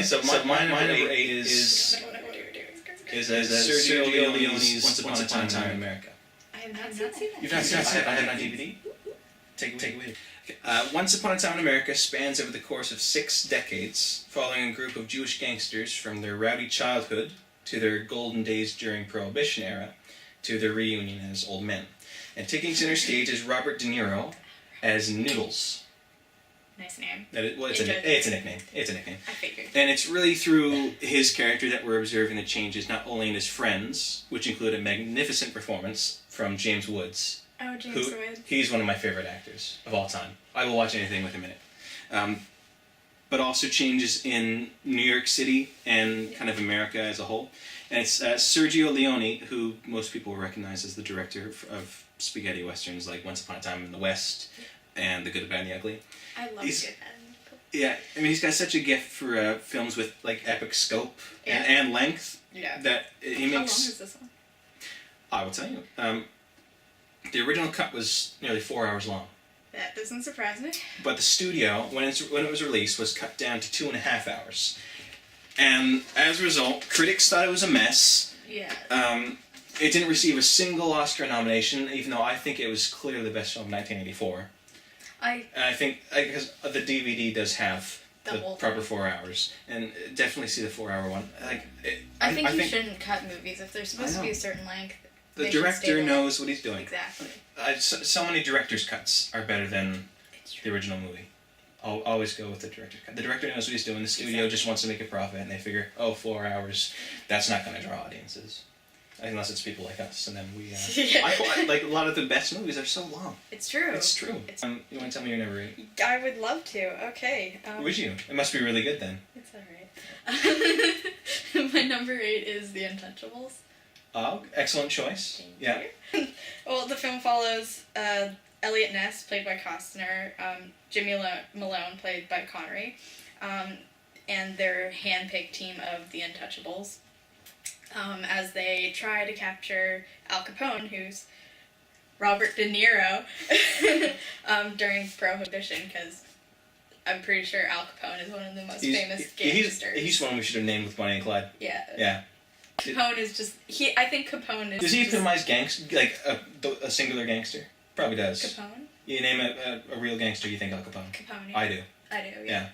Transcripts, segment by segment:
So my number eight is Sergio Leone's Once Upon a Time in America. I have not seen it. You've not seen it? I have it on DVD. Take it away. Once Upon a Time in America spans over the course of 6 decades, following a group of Jewish gangsters from their rowdy childhood to their golden days during Prohibition era to their reunion as old men. And taking center stage is Robert De Niro as Noodles. Nice name. It's a nickname. It's a nickname. I figured. And it's really through his character that we're observing the changes, not only in his friends, which include a magnificent performance from James Woods. Oh, James Woods. He's one of my favorite actors of all time. I will watch anything with him in it. But also changes in New York City and kind of America as a whole. And it's Sergio Leone, who most people will recognize as the director of spaghetti westerns like Once Upon a Time in the West and The Good, the Bad, and the Ugly. I love Good, Bad, and the Ugly. Yeah, I mean, he's got such a gift for films with like epic scope and length that he makes. How long is this one? I will tell you. The original cut was nearly 4 hours long. That doesn't surprise me. But the studio, when it was released, was cut down to 2.5 hours. And as a result, critics thought it was a mess. Yeah. It didn't receive a single Oscar nomination, even though I think it was clearly the best film of 1984. And I think, because the DVD does have the proper 4 hours, and definitely see the 4-hour one. I think you shouldn't cut movies if they're supposed to be a certain length. The director knows what he's doing. Exactly. So many director's cuts are better than the original movie. I'll always go with the director's cut. The director knows what he's doing. The studio just wants to make a profit, and they figure, 4 hours, that's not going to draw audiences. Unless it's people like us, and then we... like, a lot of the best movies are so long. It's true. It's true. You want to tell me your number 8? I would love to. Okay. Would you? It must be really good, then. It's alright. My number 8 is The Untouchables. Oh, excellent choice. Yeah. Well, the film follows Elliot Ness, played by Costner, Jimmy Malone, played by Connery, and their hand-picked team of the Untouchables, as they try to capture Al Capone, who's Robert De Niro, during Prohibition, because I'm pretty sure Al Capone is one of the most famous gangsters. He's one we should have named with Bonnie and Clyde. Yeah. Yeah. Capone is just... I think Capone is... Does he epitomize a singular gangster? Probably does. Capone? You name a real gangster, you think Al Capone. Capone. I do. I do, yeah.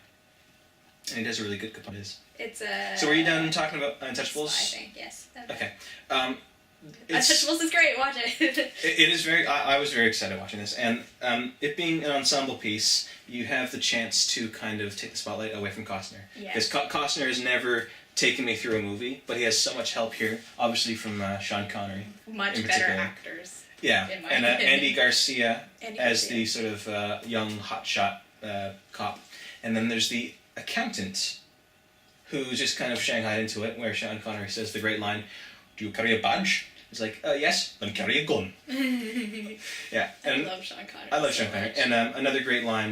And he does a really good Capone. It's a... So were you done talking about Untouchables? I think, yes. Okay. Untouchables is great, watch it. It is very... I was very excited watching this. And it being an ensemble piece, you have the chance to kind of take the spotlight away from Costner. Because Costner has never taken me through a movie, but he has so much help here, obviously from Sean Connery. Much better actors. Yeah, in my and opinion. Andy Garcia as the sort of young hotshot cop. And then there's the accountant, who's just kind of shanghaied into it, where Sean Connery says the great line, "Do you carry a badge?" He's like, "Yes, then carry a gun." Yeah. And I love Sean Connery. I love Sean Connery. And another great line,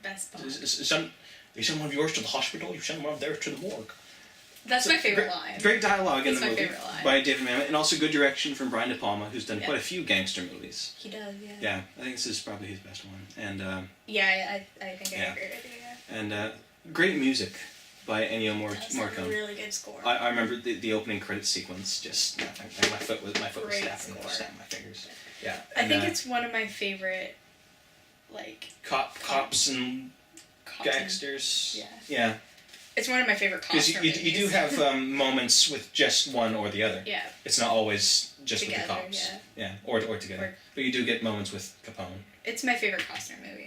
Best Bond. "You send one of yours to the hospital, you send one of theirs to the morgue." That's my favorite line. Great dialogue in the movie favorite line. by David Mamet, and also good direction from Brian De Palma, who's done quite a few gangster movies. He does, yeah. Yeah, I think this is probably his best one. And I think I agree with you, yeah. And great music by Ennio Morricone. That's a really good score. I remember the opening credits sequence. Just my foot was snapping. I was snapping my fingers. Yeah. I think it's one of my favorite, like cops and gangsters. Yeah. It's one of my favorite Costner movies. You do have moments with just one or the other. Yeah. It's not always just together, with the cops. Yeah. Or together. But you do get moments with Capone. It's my favorite Costner movie.